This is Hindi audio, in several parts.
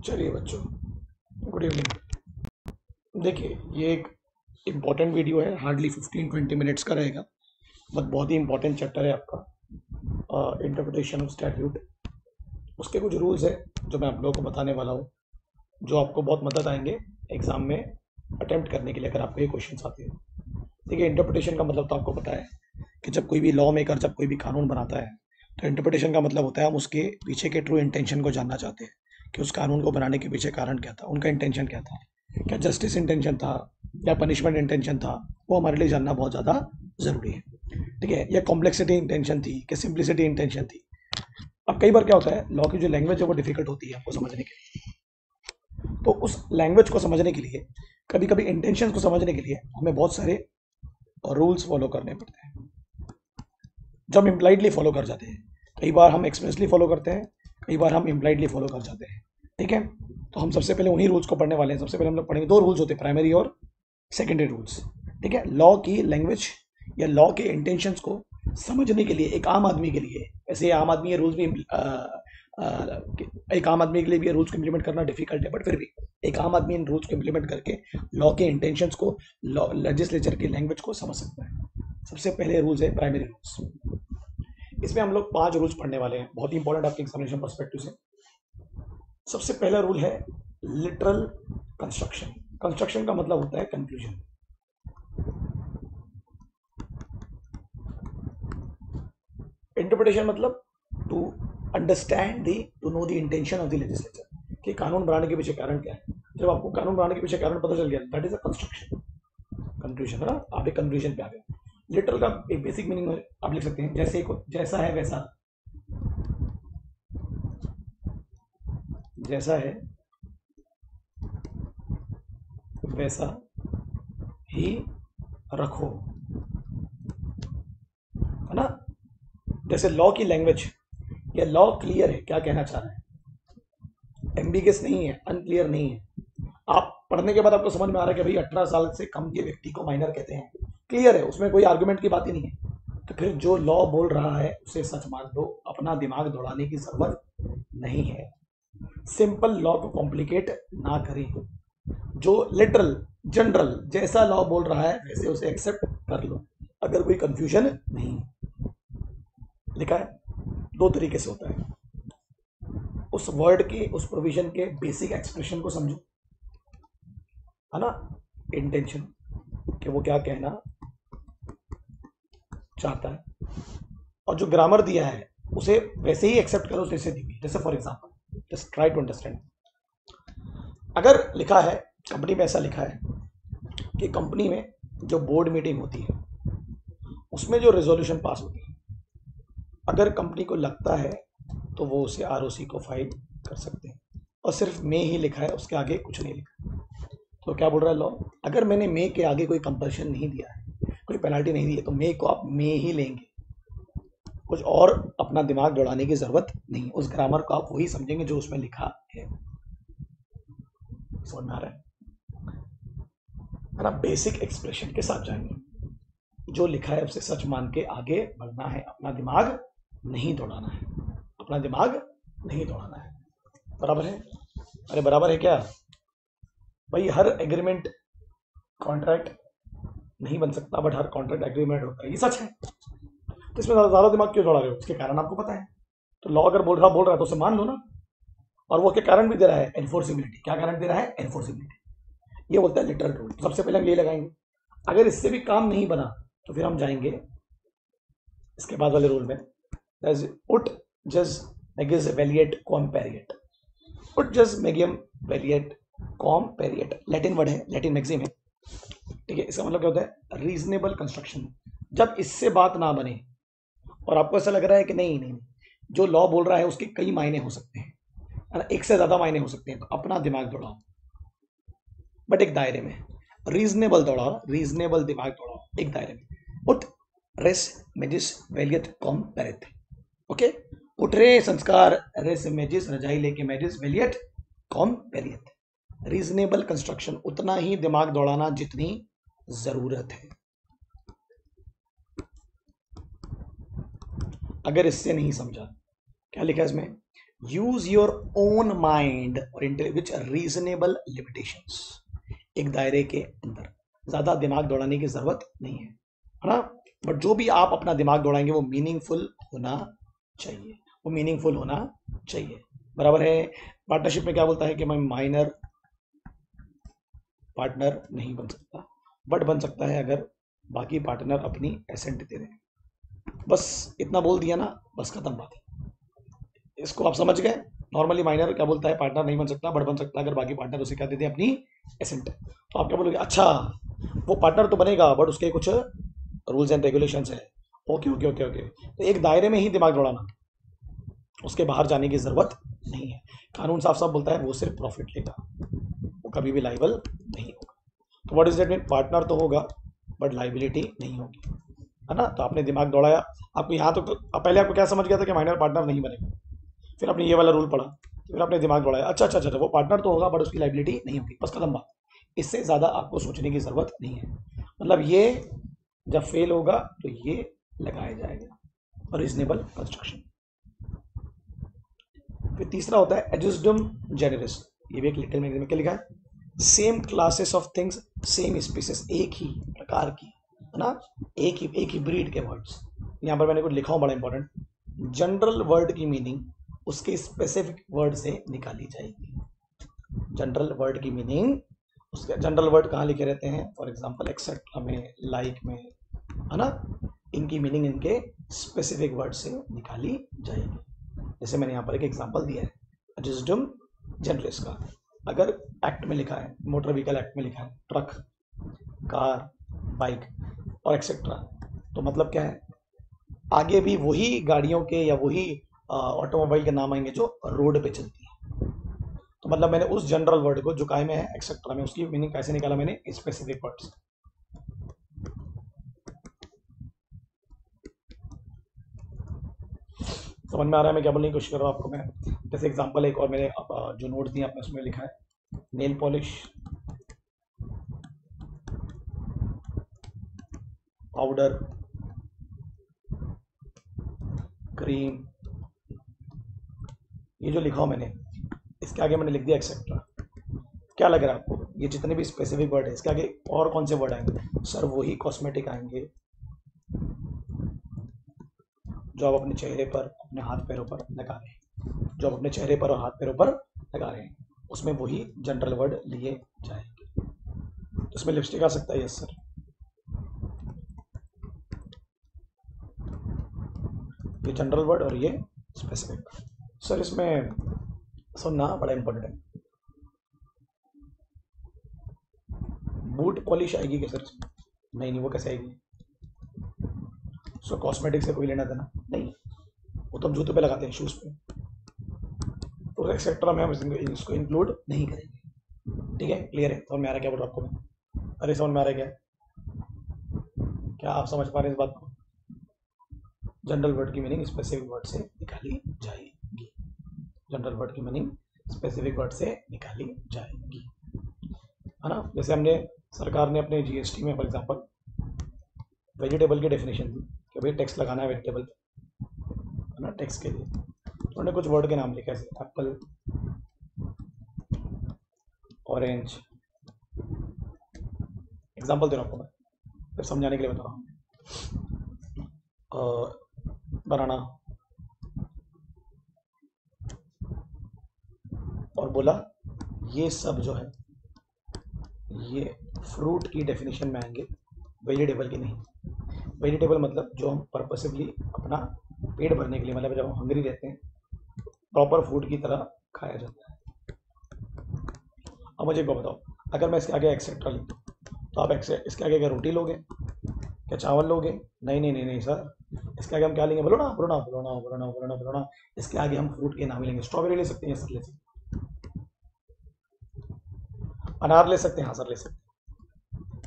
चलिए बच्चों, गुड इवनिंग। देखिए, ये एक इम्पॉर्टेंट वीडियो है, हार्डली 15-20 मिनट्स का रहेगा, बट बहुत ही इम्पॉर्टेंट चैप्टर है आपका इंटरप्रिटेशन ऑफ स्टैट्यूट। उसके कुछ रूल्स है जो मैं आप लोगों को बताने वाला हूँ, जो आपको बहुत मदद आएंगे एग्जाम में अटेम्प्ट करने के लिए, अगर आपको ये क्वेश्चन आते हैं। देखिए, इंटरप्रिटेशन का मतलब तो आपको पता है कि जब कोई भी लॉ मेकर जब कोई भी कानून बनाता है, तो इंटरप्रिटेशन का मतलब होता है हम उसके पीछे के ट्रू इंटेंशन को जानना चाहते हैं कि उस कानून को बनाने के पीछे कारण क्या था, उनका इंटेंशन क्या था, क्या जस्टिस इंटेंशन था या पनिशमेंट इंटेंशन था। वो हमारे लिए जानना बहुत ज़्यादा ज़रूरी है। ठीक है, या कॉम्प्लेक्सिटी इंटेंशन थी कि सिंप्लिसिटी इंटेंशन थी। अब कई बार क्या होता है, लॉ की जो लैंग्वेज है वो डिफिकल्ट होती है आपको समझने के लिए, तो उस लैंग्वेज को समझने के लिए, कभी कभी इंटेंशन को समझने के लिए हमें बहुत सारे रूल्स फॉलो करने पड़ते हैं, जो हम इम्प्लाइडली फॉलो कर जाते हैं। कई बार हम एक्सप्रेसली फॉलो करते हैं, कई बार हम इम्प्लाइडली फॉलो कर जाते हैं। ठीक है, तो हम सबसे पहले उन्हीं रूल्स को पढ़ने वाले हैं। सबसे पहले हम लोग पढ़ेंगे, दो रूल्स होते हैं, प्राइमरी और सेकेंडरी रूल्स। ठीक है, लॉ की लैंग्वेज या लॉ के इंटेंशंस को समझने के लिए एक आम आदमी के लिए, ऐसे आम आदमी ये रूल्स भी एक आम आदमी के लिए भी ये रूल्स को इम्प्लीमेंट करना डिफिकल्ट है, बट फिर भी एक आम आदमी इन रूल्स को इम्प्लीमेंट करके लॉ के इंटेंशंस को, लॉ लेजिस्लेचर की लैंग्वेज को समझ सकता है। सबसे पहले रूल्स है प्राइमरी रूल्स। इसमें हम लोग 5 रूल्स पढ़ने वाले हैं, बहुत ही इंपॉर्टेंट आपके एग्जामिनेशन पर्सपेक्टिव से। सबसे पहला रूल है लिटरल कंस्ट्रक्शन। कंस्ट्रक्शन का मतलब होता है कंक्लूजन। इंटरप्रिटेशन मतलब to understand the, to know the intention of the legislature, कि कानून बनाने के पीछे कारण क्या है। जब आपको कानून बनाने के पीछे कारण पता चल गया, that is a construction. Conclusion है ना, आप एक कंक्लूजन पे आ गए। लिटरल का एक बेसिक मीनिंग आप लिख सकते हैं, जैसा है वैसा, जैसा है वैसा ही रखो, है ना। जैसे लॉ की लैंग्वेज, या लॉ क्लियर है, क्या कहना चाह रहा है, एम्बिगस नहीं है, अनक्लियर नहीं है। आप पढ़ने के बाद आपको समझ में आ रहा है कि भाई 18 साल से कम के व्यक्ति को माइनर कहते हैं, क्लियर है, उसमें कोई आर्गुमेंट की बात ही नहीं है। तो फिर जो लॉ बोल रहा है उसे सच मान लो, अपना दिमाग दौड़ाने की जरूरत नहीं है। सिंपल लॉ को कॉम्प्लिकेट ना करें। जो लिटरल जनरल जैसा लॉ बोल रहा है वैसे उसे एक्सेप्ट कर लो, अगर कोई कंफ्यूजन नहीं लिखा है। दो तरीके से होता है, उस वर्ड के, उस प्रोविजन के बेसिक एक्सप्रेशन को समझो, है ना, इंटेंशन कि वो क्या कहना चाहता है, और जो ग्रामर दिया है उसे वैसे ही एक्सेप्ट करो जैसे दी। जैसे for example, just try to understand. अगर लिखा है, कंपनी में ऐसा लिखा है कि कंपनी में जो बोर्ड मीटिंग होती है उसमें जो रेजोल्यूशन पास होती है, अगर कंपनी को लगता है तो वो उसे आरओसी को फाइल कर सकते हैं, और सिर्फ मे ही लिखा है, उसके आगे कुछ नहीं लिखा। तो क्या बोल रहा है लॉ, अगर मैंने मे के आगे कोई कंपल्शन नहीं दिया है, कोई पेनल्टी नहीं दी है, तो मे को आप मे ही लेंगे, कुछ और अपना दिमाग दौड़ाने की जरूरत नहीं। उस ग्रामर को आप वही समझेंगे जो उसमें लिखा है। समझ में आ रहा है ना, बेसिक एक्सप्रेशन के साथ जाएंगे, जो लिखा है उसे सच मान के आगे बढ़ना है, अपना दिमाग नहीं दौड़ाना है, अपना दिमाग नहीं दौड़ाना है। बराबर है? अरे बराबर है क्या भाई? हर एग्रीमेंट कॉन्ट्रैक्ट नहीं बन सकता, बट हर कॉन्ट्रैक्ट एग्रीमेंट होता है, ये सच है। तो इसमें ज़्यादा दिमाग क्यों दौड़ा रहे हो? इसके कारण आपको पता है। तो लॉ अगर बोल रहा है तो उसे मान लो ना। और वो के कारण भी दे रहा है, एनफोर्सिबिलिटी। क्या कारण दे रहा है? एनफोर्सिबिलिटी। ये बोलता है लिटरल रूल। सबसे पहले हम ये लगाएंगे। अगर इससे भी काम नहीं बना तो फिर हम जाएंगे इसके बाद वाले रूल में, उट जज मेगिस वेलिएट कॉम पेरिएट। उट जज मेगियम वेलिएट कॉम पेरिएट, लैटिन वर्ड है, लैटिन मैक्सिम है। ठीक है, इसका मतलब क्या होता है? Reasonable construction. जब इससे बात ना बने और आपको ऐसा लग रहा है कि नहीं नहीं, जो लॉ बोल रहा है उसके कई मायने हो सकते हैं, है ना, एक से ज्यादा मायने हो सकते हैं, तो अपना दिमाग दौड़ाओ, बट एक दायरे में। रीजनेबल दौड़ाओ, रीजनेबल दिमाग दौड़ाओ एक दायरे में। उठ रेस मेजिस वेलियत कॉम पेरित। ओके, उठ रे संस्कार, रेस मेजिस रजाई लेके मेजिस वेलियट कॉम पेरियत। रीजनेबल कंस्ट्रक्शन, उतना ही दिमाग दौड़ाना जितनी जरूरत है। अगर इससे नहीं समझा, क्या लिखा है इसमें? यूज योर ओन माइंड और विच रीजनेबल लिमिटेशंस। एक दायरे के अंदर, ज्यादा दिमाग दौड़ाने की जरूरत नहीं है ना, बट जो भी आप अपना दिमाग दौड़ाएंगे वो मीनिंगफुल होना चाहिए, वो मीनिंगफुल होना चाहिए। बराबर है। पार्टनरशिप में क्या बोलता है कि मैं माइनर पार्टनर नहीं बन सकता, बट बन सकता है अगर बाकी पार्टनर अपनी एसेंट दे दें। बस इतना बोल दिया ना, बस खत्म बात है। इसको आप समझ गए। नॉर्मली माइनर क्या बोलता है, पार्टनर नहीं बन सकता बट बन सकता है अगर बाकी पार्टनर उसे क्या देते हैं, अपनी एसेंट। तो आप क्या बोलोगे, अच्छा वो पार्टनर तो बनेगा बट उसके कुछ रूल्स एंड रेगुलेशंस है। ओके ओके ओके ओके, तो एक दायरे में ही दिमाग दौड़ाना, उसके बाहर जाने की जरूरत नहीं है। कानून साफ साफ बोलता है वो सिर्फ प्रॉफिट लेगा, वो कभी भी लाइबल नहीं होगा। तो what is that mean, partner तो होगा बट लाइबिलिटी नहीं होगी, है ना। तो आपने दिमाग दौड़ाया, आपको यहाँ तो पहले आपको क्या समझ गया था कि माइनर पार्टनर नहीं बनेगा, फिर आपने ये वाला रूल पढ़ा, फिर आपने दिमाग दौड़ाया, अच्छा अच्छा अच्छा वो पार्टनर तो होगा बट उसकी लाइबिलिटी नहीं होगी, बस खत्म बात। इससे ज़्यादा आपको सोचने की ज़रूरत नहीं है। मतलब ये जब फेल होगा तो ये लगाया जाएगा, रीजनेबल कंस्ट्रक्शन। फिर तीसरा होता है एडजस्टम जेनरस। ये भी एक लिटिल मैगजीन में क्या लिखा है, same classes of things same species, एक ही प्रकार की, है ना, एक ही ब्रीड के वर्ड्स। यहाँ पर मैंने कुछ लिखा हूँ बड़ा इंपॉर्टेंट, जनरल वर्ड की मीनिंग उसके स्पेसिफिक वर्ड से निकाली जाएगी। जनरल वर्ड की मीनिंग, उसके जनरल वर्ड कहाँ लिखे रहते हैं, फॉर एग्जांपल एक्सेट्रा में, लाइक में, है ना, इनकी मीनिंग इनके स्पेसिफिक वर्ड से निकाली जाएगी। जैसे मैंने यहाँ पर एक एग्जांपल दिया है एडजस्टम जनरस का। अगर एक्ट में लिखा है, मोटर व्हीकल एक्ट में लिखा है ट्रक, कार, बाइक और एक्सेट्रा, तो मतलब क्या है, आगे भी वही गाड़ियों के या वही ऑटोमोबाइल के नाम आएंगे जो रोड पे चलती है। तो मतलब मैंने उस जनरल वर्ड को जो काय में है एक्सेट्रा में, उसकी मीनिंग कैसे निकाला मैंने, स्पेसिफिक वर्ड्स। समझ में आ रहा है मैं क्या बोलने की कोशिश कर रहा हूँ आपको मैं। जैसे एग्जांपल एक और मेरे जो नोट्स दिए आपने उसमें लिखा है नेल पॉलिश, पाउडर, क्रीम, ये जो लिखा हो मैंने, इसके आगे मैंने लिख दिया एक्सेट्रा। क्या लग रहा है आपको, ये जितने भी स्पेसिफिक वर्ड है इसके आगे और कौन से वर्ड आएंगे, सर वही कॉस्मेटिक आएंगे जो आप अपने चेहरे पर, अपने हाथ पैरों पर लगा रहे हैं, जो आप अपने चेहरे पर और हाथ पैरों पर लगा रहे हैं, उसमें वही जनरल वर्ड लिए जाएंगे। तो इसमें लिपस्टिक आ सकता है, यस सर, ये जनरल वर्ड और ये स्पेसिफिक। सर इसमें सुनना बड़ा इंपॉर्टेंट है, बूट पॉलिश आएगी क्या सर? नहीं नहीं, वो कैसे आएगी, सो कॉस्मेटिक से कोई लेना देना नहीं, वो तो हम जूते पे लगाते हैं, शूज़ पे, तो एक्सेट्रा में हम इसको इंक्लूड नहीं करेंगे। ठीक है, क्लियर है, समझ में आ रहा है क्या बोल रहा हूँ आपको मैं? अरे समझ में आ रहा है क्या आप समझ पा रहे हैं इस बात को? जनरल वर्ड की मीनिंग स्पेसिफिक वर्ड से निकाली जाएगी, जनरल वर्ड की मीनिंग स्पेसिफिक वर्ड से निकाली जाएगी, है ना। जैसे हमने, सरकार ने अपने जीएसटी में फॉर एग्जांपल वेजिटेबल की डेफिनेशन दी कि भाई टैक्स लगाना है वेजिटेबल, है ना, टैक्स के लिए। तो उन्होंने कुछ वर्ड के नाम लिखे, जैसे एप्पल, ऑरेंज, एग्जांपल दे रहा हूँ आपको मैं, फिर समझाने के लिए बता रहा हूँ, बनाना, और बोला ये सब जो है ये फ्रूट की डेफिनेशन में आएंगे, वेजिटेबल की नहीं। वेजिटेबल मतलब जो हम पर्पसिवली अपना पेट भरने के लिए, मतलब जब हम हंग्री रहते हैं, प्रॉपर फूड की तरह खाया जाता है। अब मुझे को बताओ, अगर मैं इसके आगे एक्सेट्रा लिख दूँ तो आप इसके आगे क्या रोटी लोगे, क्या चावल लोगे? नहीं नहीं नहीं नहीं सर, इसके आगे हम क्या लेंगे, बोलो ना बोलो ना बोलो ना बोलो ना बोलो ना बोलो ना, इसके आगे हम फ्रूट के नाम ही लेंगे। स्ट्रॉबेरी ले सकते हैं सर, ले सकते हैं, अनार ले सकते हैं, हाँ सर ले सकते हैं।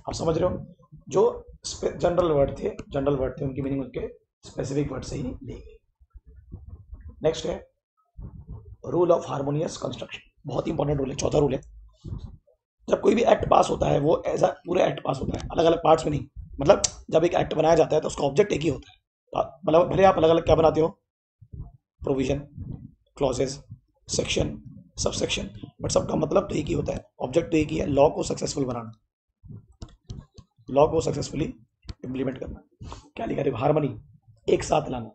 आप समझ रहे हो, जो जनरल वर्ड थे उनकी मीनिंग उनके स्पेसिफिक वर्ड से ही ली गई। नेक्स्ट है रूल ऑफ हार्मोनियस कंस्ट्रक्शन, बहुत इंपॉर्टेंट रूल है, चौथा रूल है। जब कोई भी एक्ट पास होता है वो एज अ पूरा एक्ट पास होता है, अलग अलग पार्ट्स में नहीं। मतलब जब एक एक्ट बनाया जाता है तो उसका ऑब्जेक्ट एक ही होता है, मतलब भले आप अलग अलग क्या बनाते हो, provision, clauses, section, sub section, but सबका मतलब तो एक ही होता है, ऑब्जेक्ट तो एक ही है, लॉ को सक्सेसफुल बनाना, लॉ को सक्सेसफुली इम्प्लीमेंट करना। क्या लिखा है? हार्मनी, एक साथ लाना,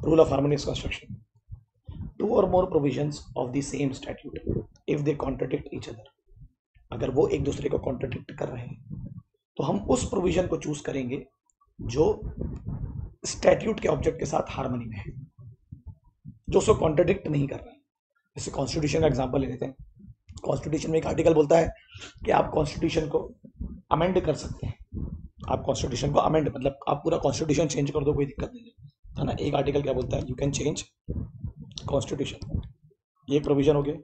rule of harmonious construction, two or more provisions of the same statute if they contradict each other. अगर वो एक दूसरे को कॉन्ट्रडिक्ट कर रहे हैं तो हम उस प्रोविजन को चूज करेंगे जो स्टैट्यूट के ऑब्जेक्ट के साथ हार्मनी में है, जो उसको कॉन्ट्रडिक्ट नहीं कर रहा है। जैसे कॉन्स्टिट्यूशन का एग्जांपल ले लेते हैं। कॉन्स्टिट्यूशन में एक आर्टिकल बोलता है कि आप कॉन्स्टिट्यूशन को अमेंड कर सकते हैं, आप कॉन्स्टिट्यूशन को अमेंड मतलब आप पूरा कॉन्स्टिट्यूशन चेंज कर दो, कोई दिक्कत नहीं है ना। एक आर्टिकल क्या बोलता है? यू कैन चेंज कॉन्स्टिट्यूशन, ये एक प्रोविजन हो गया।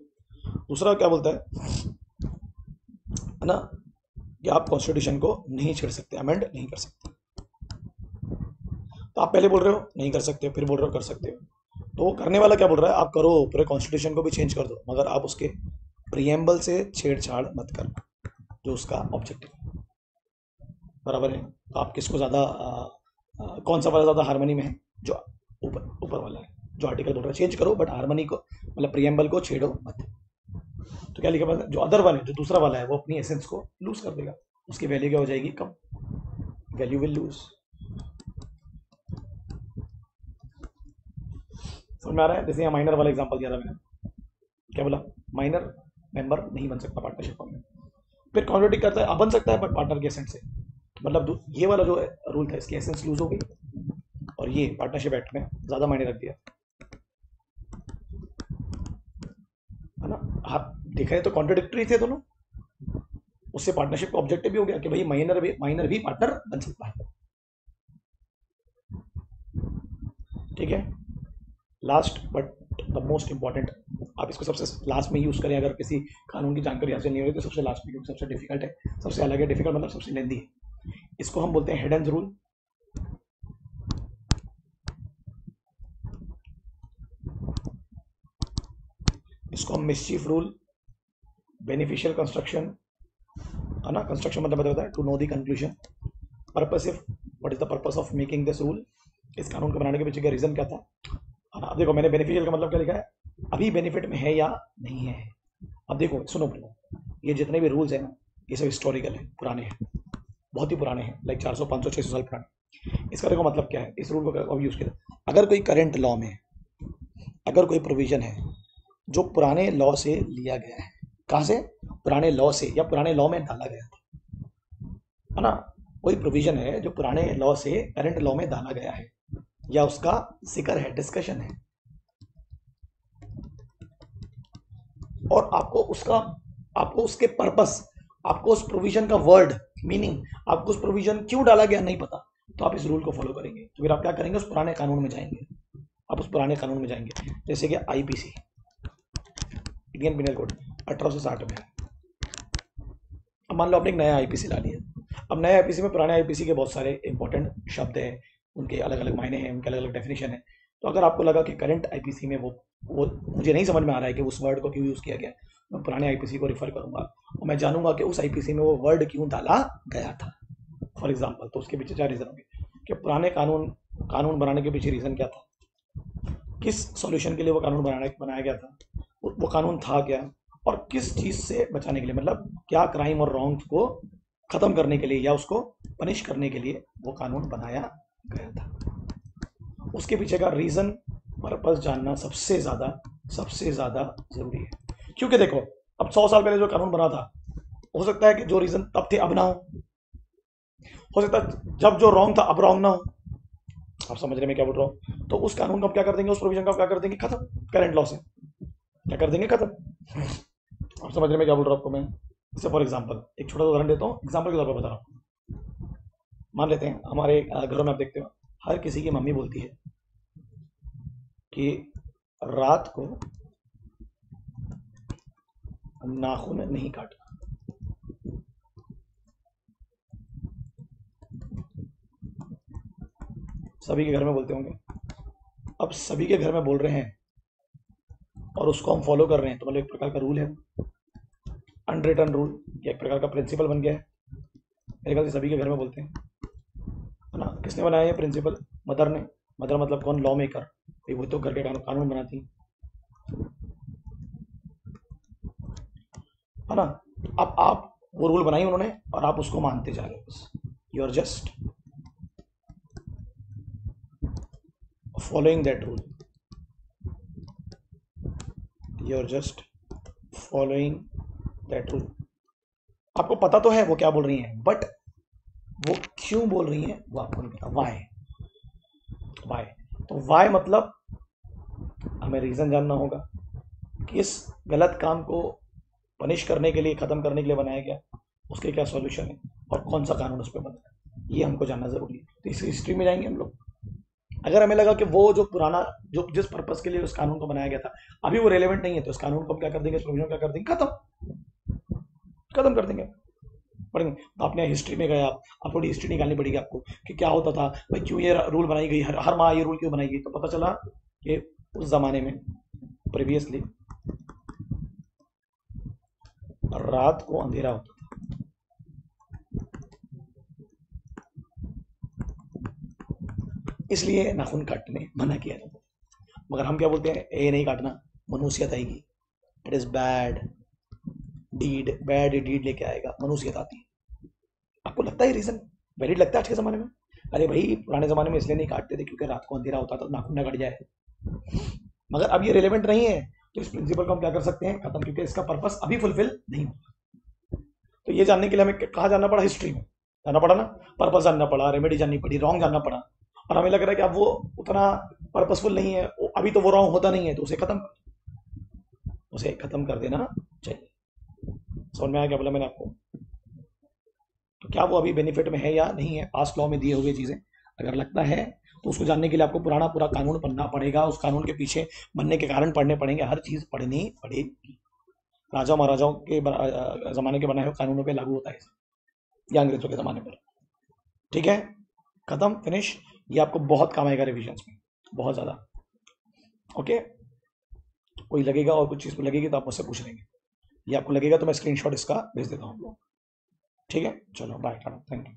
दूसरा क्या बोलता है ना, कि आप कॉन्स्टिट्यूशन को नहीं छेड़ सकते, अमेंड नहीं कर सकते। तो आप पहले बोल रहे हो नहीं कर सकते, फिर बोल रहे हो कर सकते हो। तो वो करने वाला क्या बोल रहा है? आप करो, पूरे कॉन्स्टिट्यूशन को भी चेंज कर दो, मगर आप उसके प्रियम्बल से छेड़छाड़ मत करना, जो उसका ऑब्जेक्टिव है। बराबर है? तो आप किसको ज़्यादा कौन सा वाला ज़्यादा हार्मनी में है? जो ऊपर ऊपर वाला है, जो आर्टिकल बोल रहा है चेंज करो बट हार्मनी को मतलब प्रियम्बल को छेड़ो मत। तो क्या लिखा हुआ है? जो अदर वन है, जो दूसरा वाला है, वो अपनी एसेंस को लूज कर देगा, उसकी वैल्यू क्या हो जाएगी? कम, वैल्यू विल लूज। समझ में आ रहा है? जैसे यहाँ माइनर वाला एग्जांपल दिया था मैंने, क्या बोला? माइनर मेंबर नहीं बन सकता पार्टनरशिप में, फिर कॉन्ट्रडिक्ट करता है, बन सकता है बट पार्टनर के एसेंस से, मतलब ये वाला जो रूल था इसकी एसेंस लूज हो गई, और ये पार्टनरशिप एक्ट में ज्यादा मायने रख दिया, है ना। आप देखा है तो कॉन्ट्रडिक्टरी थे दोनों, उससे पार्टनरशिप का ऑब्जेक्टिव भी हो गया कि भाई माइनर भी पार्टनर बन सकता है। ठीक है। Last but the most important, आप इसको सबसे लास्ट में यूज करें अगर किसी कानून की जानकारी हासिल नहीं हो रही तो सबसे लास्ट में, क्योंकि सबसे डिफिकल्ट है, सबसे अलग है, डिफिकल्ट मतलब सबसे लेंदी है। इसको हम बोलते हैं हेड एंड रूल। इसको हम मिसचीफ रूल, बेनिफिशियल कंस्ट्रक्शन, है ना। कंस्ट्रक्शन मतलब होता है to know the conclusion, purposive, what is the purpose of making this rule, इस कानून को बनाने के पीछे का रीजन क्या था। अब देखो मैंने बेनिफिशियल का मतलब क्या लिखा है, अभी बेनिफिट में है या नहीं है। अब देखो सुनो बोलो, ये जितने भी रूल्स हैं ना, ये सब हिस्टोरिकल है, पुराने हैं, बहुत ही पुराने हैं, लाइक 400 500 600 साल पुराने। इसका देखो मतलब क्या है, इस रूल को अब यूज किया, अगर कोई करंट लॉ में अगर कोई प्रोविजन है जो पुराने लॉ से लिया गया है, कहाँ से? पुराने लॉ से, या पुराने लॉ में डाला गया था, है ना। कोई प्रोविजन है जो पुराने लॉ से करंट लॉ में डाला गया है, या उसका जिक्र है, डिस्कशन है, और आपको उसके पर्पस, आपको उस प्रोविजन का वर्ड मीनिंग, आपको उस प्रोविजन क्यों डाला गया नहीं पता, तो आप इस रूल को फॉलो करेंगे। तो फिर आप क्या करेंगे? उस पुराने कानून में जाएंगे, आप उस पुराने कानून में जाएंगे। जैसे कि आईपीसी, इंडियन पिनल कोड 1860 में। अब मान लो आपने एक नया आईपीसी ला लिया, अब नए आईपीसी में पुराने आईपीसी के बहुत सारे इंपॉर्टेंट शब्द हैं, उनके अलग अलग मायने हैं, उनके अलग अलग डेफिनेशन है। तो अगर आपको लगा कि करंट आईपीसी में वो मुझे नहीं समझ में आ रहा है कि उस वर्ड को क्यों यूज़ किया गया, मैं पुराने आईपीसी को रिफर करूंगा और मैं जानूंगा कि उस आईपीसी में वो वर्ड क्यों डाला गया था, फॉर एग्जाम्पल। तो उसके पीछे क्या रीज़न होंगे कि पुराने कानून बनाने के पीछे रीज़न क्या था, किस सॉल्यूशन के लिए वो कानून बनाया गया था, वो कानून था क्या, और किस चीज़ से बचाने के लिए, मतलब क्या क्राइम और रॉन्ग को ख़त्म करने के लिए या उसको पनिश करने के लिए वो कानून बनाया गया था। उसके पीछे का रीज़न, पर्पस जानना सबसे ज़्यादा ज़रूरी है। क्योंकि देखो अब 100 साल पहले जो कानून बना था, हो सकता है कि जो रीज़न तब थे अब ना हो सकता है जब जो रॉन्ग था अब रॉन्ग ना हो। आप समझ रहे मैं क्या बोल रहा हूँ? तो उस कानून को क्या कर देंगे, उस प्रोविजन का क्या कर देंगे खत्म, करंट लॉ से क्या कर देंगे खत्म। आप समझ रहे मैं क्या बोल रहा हूँ आपको मैं? जैसे फॉर एग्जाम्पल एक छोटा सा उदाहरण देता हूँ, एग्जाम्पल के तौर पर बता रहा हूँ। मान लेते हैं हमारे घरों में आप देखते हो हर किसी की मम्मी बोलती है कि रात को नाखून नहीं काटना। सभी के घर में बोलते होंगे। अब सभी के घर में बोल रहे हैं और उसको हम फॉलो कर रहे हैं, तो मतलब एक प्रकार का रूल है, अनरिटन रूल, या एक प्रकार का प्रिंसिपल बन गया है। मेरे ख्याल से सभी के घर में बोलते हैं, है ना। किसने बनाया ये प्रिंसिपल? मदर ने। मदर मतलब कौन? लॉ मेकर, वो तो घर के कानून बनाती। है ना। अब आप वो रूल बनाई उन्होंने और आप उसको मानते जा रहे हो, बस you are just following that rule, you are just following that rule. आपको पता तो है वो क्या बोल रही हैं, बट वो क्यों बोल रही हैं वो आपको नहीं पता। वाई, वाई, तो वाई मतलब हमें रीजन जानना होगा, किस गलत काम को पनिश करने के लिए, खत्म करने के लिए बनाया गया, उसके क्या सॉल्यूशन है और कौन सा कानून उस पर बना है, ये हमको जानना जरूरी है। तो इस हिस्ट्री में जाएंगे हम लोग। अगर हमें लगा कि वो जो पुराना, जो जिस पर्पस के लिए उस कानून को बनाया गया था अभी वो रेलेवेंट नहीं है, तो उस कानून को हम क्या कर देंगे, प्रोविजन क्या कर देंगे, खत्म, खत्म कर देंगे, पढ़ेंगे। तो आपने हिस्ट्री में गए, आप थोड़ी हिस्ट्री निकालनी पड़ेगी आपको कि क्या होता था भाई, क्यों ये रूल बनाई गई, हर माह ये रूल क्यों बनाई गई। तो पता चला कि उस जमाने में प्रीवियसली रात को अंधेरा होता था, इसलिए नाखून काटने मना किया जाता था। मगर हम क्या बोलते हैं, ये नहीं काटना, मनुष्यत आएगी, it is bad deed, bad deed लेके आएगा, मनुष्यत आती है। आपको लगता है रीजन वैलिड लगता है आज के ज़माने में? अरे भाई पुराने ज़माने में इसलिए नहीं काटते थे क्योंकि रात को अंधेरा होता था, नाखून न कट जाए। मगर अब ये रिलेवेंट नहीं है, तो इस प्रिंसिपल को हम क्या कर सकते हैं, खत्म, क्योंकि इसका पर्पस अभी फुलफिल नहीं होता। तो ये जानने के लिए हमें कहाँ जानना पड़ा, हिस्ट्री में जानना पड़ा ना, पर्पस जानना पड़ा, रेमेडी जाननी पड़ी, रॉन्ग जानना पड़ा। और हमें लग रहा है कि अब वो उतना पर्पसफुल नहीं है, अभी तो वो रॉन्ग होता नहीं है, तो उसे खत्म कर देना चाहिए। समझ में आया क्या बोला मैंने आपको? तो क्या वो अभी बेनिफिट में है या नहीं है, पास्ट लॉ में दिए हुए चीज़ें अगर लगता है तो उसको जानने के लिए आपको पुराना पूरा कानून पढ़ना पड़ेगा, उस कानून के पीछे बनने के कारण पढ़ने पड़ेंगे, हर चीज़ पढ़नी पड़ेगी। राजा महाराजाओं के ज़माने के बनाए हुए कानूनों पे लागू होता है या अंग्रेजों के ज़माने पर। ठीक है, खत्म, फिनिश। ये आपको बहुत काम आएगा रिविजन्स में, बहुत ज़्यादा। ओके, कोई लगेगा और कुछ चीज़ लगेगी तो आप मुझसे पूछ लेंगे, ये आपको लगेगा तो मैं स्क्रीनशॉट इसका भेज देता हूँ। ठीक है, चलो बाय, टाटा, थैंक यू।